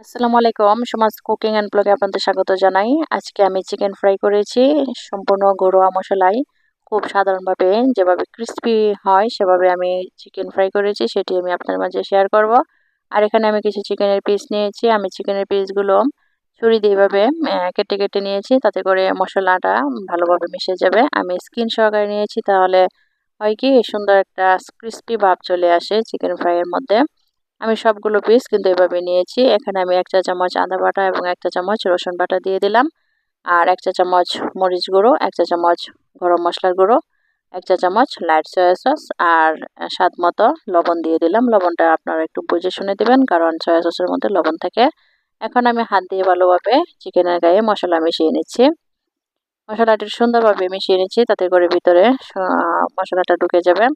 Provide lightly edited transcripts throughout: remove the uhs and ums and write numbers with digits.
আসসালামু আলাইকুম। সমাজ কুকিং অ্যান্ড ব্লগে আপনাদের স্বাগত জানাই। আজকে আমি চিকেন ফ্রাই করেছি সম্পূর্ণ ঘরোয়া মশলায়। খুব সাধারণভাবে যেভাবে ক্রিসপি হয় সেভাবে আমি চিকেন ফ্রাই করেছি, সেটি আমি আপনার মাঝে শেয়ার করব। আর এখানে আমি কিছু চিকেনের পিস নিয়েছি। আমি চিকেনের পিসগুলো ছুরি দিয়ে এভাবে কেটে কেটে নিয়েছি, তাতে করে মশলাটা ভালোভাবে মিশে যাবে। আমি স্কিন সহকারে নিয়েছি, তাহলে হয় কি সুন্দর একটা ক্রিসপি ভাব চলে আসে চিকেন ফ্রাইয়ের মধ্যে। আমি সবগুলো পিস কিন্তু এভাবে নিয়েছি। এখানে আমি ১ চা চামচ আদা বাটা এবং ১ চা চামচ রসুন বাটা দিয়ে দিলাম। আর ১ চা চামচ মরিচ গুঁড়ো, ১ চা চামচ গরম মসলার গুঁড়ো, ১ চা চামচ লাইট সয়া সস আর স্বাদ মতো লবণ দিয়ে দিলাম। লবণটা আপনারা একটু বুঝে শুনে দিবেন, কারণ সয়া সসের মধ্যে লবণ থাকে। এখন আমি হাত দিয়ে ভালোভাবে চিকেনের গায়ে মশলা মিশিয়ে নিচ্ছি। মশলাটি সুন্দরভাবে মিশিয়ে নিচ্ছি, তাতে করে ভিতরে মশলাটা ঢুকে যাবে।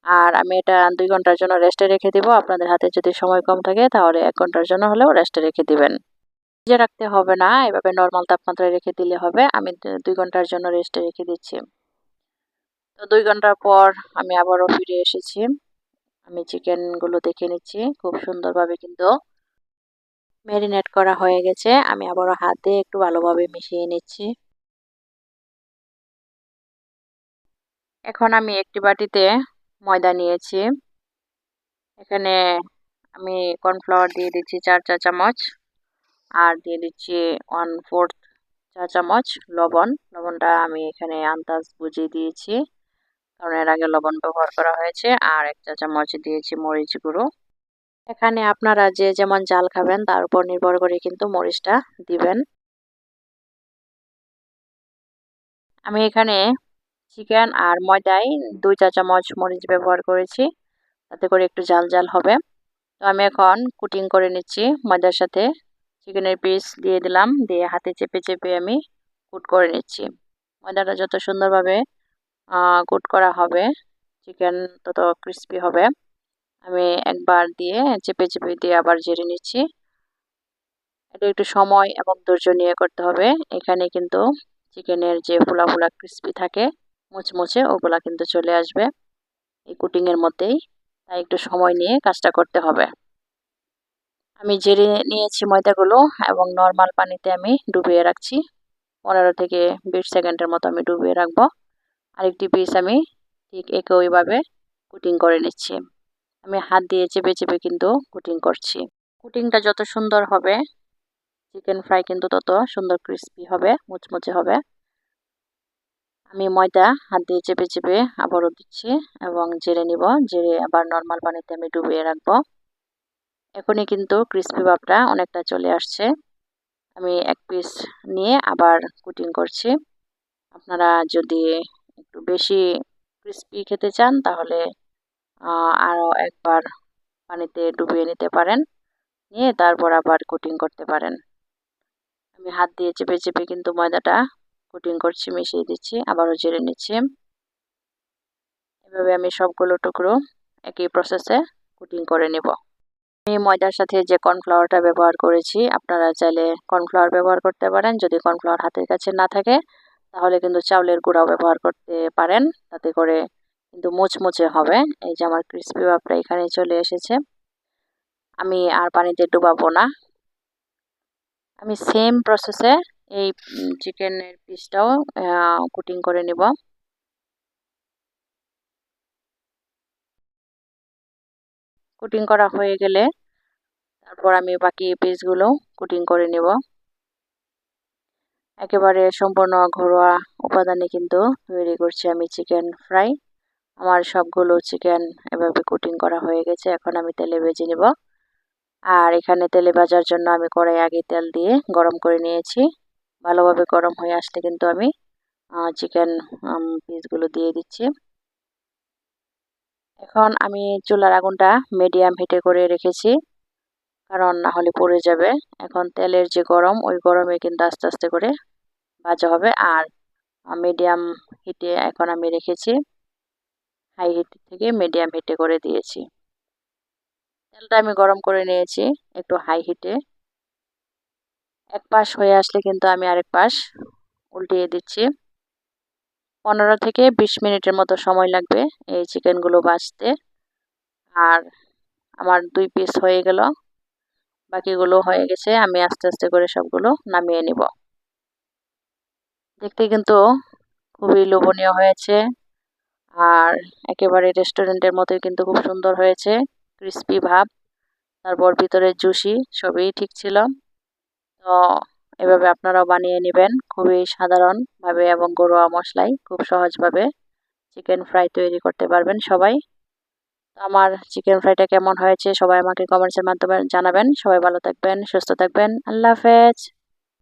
আর আমি এটা ২ ঘন্টার জন্য রেস্টে রেখে দিব। আপনাদের হাতে যদি সময় কম থাকে তাহলে ১ ঘন্টার জন্য হলেও রেস্টে রেখে দিবেন। ফ্রিজে রাখতে হবে না, এভাবে নরমাল তাপমাত্রায় রেখে দিলে হবে। আমি ২ ঘন্টার জন্য রেস্টে রেখে দিচ্ছি। তো ২ ঘন্টা পর আমি আবারও ফিরে এসেছি। আমি চিকেনগুলো দেখে নিচ্ছি। খুব সুন্দরভাবে কিন্তু মেরিনেট করা হয়ে গেছে। আমি আবারও হাত দিয়ে একটু ভালোভাবে মিশিয়ে নিচ্ছি। এখন আমি একটি বাটিতে ময়দা নিয়েছি। এখানে আমি কর্নফ্লাওয়ার দিয়ে দিচ্ছি ৪ চা চামচ। আর দিয়ে দিচ্ছি 1/4 চা চামচ লবণ। লবণটা আমি এখানে আন্দাজ বুঝে দিয়েছি, কারণ এর আগে লবণ ব্যবহার করা হয়েছে। আর ১ চা চামচ দিয়েছি মরিচ গুঁড়ো। এখানে আপনারা যে যেমন ঝাল খাবেন তার উপর নির্ভর করে কিন্তু মরিচটা দিবেন। আমি এখানে চিকেন আর ময়দায় ২ চা চামচ মরিচ ব্যবহার করেছি, তাতে করে একটু ঝাল ঝাল হবে। তো আমি এখন কুটিং করে নিচ্ছি। ময়দার সাথে চিকেনের পিস দিয়ে দিলাম, দিয়ে হাতে চেপে চেপে আমি কুট করে নিচ্ছি। ময়দাটা যত সুন্দরভাবে কুট করা হবে চিকেন তত ক্রিস্পি হবে। আমি একবার দিয়ে চেপে চেপে দিয়ে আবার ঝেড়ে নিচ্ছি। এটা একটু সময় এবং ধৈর্য নিয়ে করতে হবে। এখানে কিন্তু চিকেনের যে ফোলা ফোলা ক্রিস্পি থাকে মুচমুচে, ওগুলা কিন্তু চলে আসবে এই কুটিংয়ের মধ্যেই। তাই একটু সময় নিয়ে কাজটা করতে হবে। আমি ঝেড়ে নিয়েছি ময়দাগুলো এবং নরমাল পানিতে আমি ডুবিয়ে রাখছি। ১৫ থেকে ২০ সেকেন্ডের মতো আমি ডুবিয়ে রাখবো। আরেকটি পিস আমি ঠিক একইভাবে কুটিং করে নিচ্ছি। আমি হাত দিয়ে চেপে চেপে কিন্তু কুটিং করছি। কুটিংটা যত সুন্দর হবে চিকেন ফ্রাই কিন্তু তত সুন্দর ক্রিস্পি হবে, মুচমুচে হবে। আমি ময়দা হাত দিয়ে চেপে চেপে আবারও দিচ্ছি এবং ঝেড়ে নিব। ঝেড়ে আবার নরমাল পানিতে আমি ডুবিয়ে রাখবো। এখনই কিন্তু ক্রিস্পি ভাবটা অনেকটা চলে আসছে। আমি এক পিস নিয়ে আবার কুটিং করছি। আপনারা যদি একটু বেশি ক্রিস্পি খেতে চান তাহলে আরও একবার পানিতে ডুবিয়ে নিতে পারেন, নিয়ে তারপর আবার কুটিং করতে পারেন। আমি হাত দিয়ে চেপে চেপে কিন্তু ময়দাটা কুটিং করছি, মিশিয়ে দিচ্ছি, আবারও ঝেড়ে নিচ্ছি। এভাবে আমি সবগুলো টুকরো একই প্রসেসে কুটিং করে নেব। আমি ময়দার সাথে যে কর্নফ্লাওয়ারটা ব্যবহার করেছি, আপনারা চাইলে কর্নফ্লাওয়ার ব্যবহার করতে পারেন। যদি কর্নফ্লাওয়ার হাতের কাছে না থাকে তাহলে কিন্তু চাউলের গুঁড়াও ব্যবহার করতে পারেন, তাতে করে কিন্তু মুচমুচে হবে। এই যে আমার ক্রিস্পি ভাবটা এখানে চলে এসেছে। আমি আর পানিতে ডুবাবো না। আমি সেম প্রসেসে এই চিকেনের পিসটাও কুটিং করে নেব। কুটিং করা হয়ে গেলে তারপর আমি বাকি পিসগুলো কুটিং করে নেব। একেবারে সম্পূর্ণ ঘরোয়া উপাদানে কিন্তু তৈরি করছি আমি চিকেন ফ্রাই। আমার সবগুলো চিকেন এভাবে কুটিং করা হয়ে গেছে। এখন আমি তেলে ভেজে নেব। আর এখানে তেলে ভাজার জন্য আমি কড়াই আগে তেল দিয়ে গরম করে নিয়েছি। ভালোভাবে গরম হয়ে আসলে কিন্তু আমি চিকেন পিসগুলো দিয়ে দিচ্ছি। এখন আমি চুলার আগুনটা মিডিয়াম হিটে করে রেখেছি, কারণ না হলে পুড়ে যাবে। এখন তেলের যে গরম, ওই গরমে কিন্তু আস্তে আস্তে করে ভাজা হবে। আর মিডিয়াম হিটে এখন আমি রেখেছি, হাই হিট থেকে মিডিয়াম হিটে করে দিয়েছি। তেলটা আমি গরম করে নিয়েছি একটু হাই হিটে। এক পাশ হয়ে আসলে কিন্তু আমি আরেক পাশ উল্টিয়ে দিচ্ছি। ১৫ থেকে ২০ মিনিটের মতো সময় লাগবে এই চিকেনগুলো ভাজতে। আর আমার ২ পিস হয়ে গেল বাকিগুলো হয়ে গেছে, আমি আস্তে আস্তে করে সবগুলো নামিয়ে নিব। দেখতে কিন্তু খুবই লোভনীয় হয়েছে, আর একেবারে রেস্টুরেন্টের মতোই কিন্তু খুব সুন্দর হয়েছে, ক্রিস্পি ভাব, তারপর ভিতরে জুসি, সবই ঠিক ছিল। তো এভাবে আপনারাও বানিয়ে নেবেন খুবই সাধারণভাবে এবং ঘরোয়া মশলায় খুব সহজভাবে চিকেন ফ্রাই তৈরি করতে পারবেন সবাই। তো আমার চিকেন ফ্রাইটা কেমন হয়েছে সবাই আমাকে কমেন্টসের মাধ্যমে জানাবেন। সবাই ভালো থাকবেন, সুস্থ থাকবেন। আল্লাহ হাফেজ।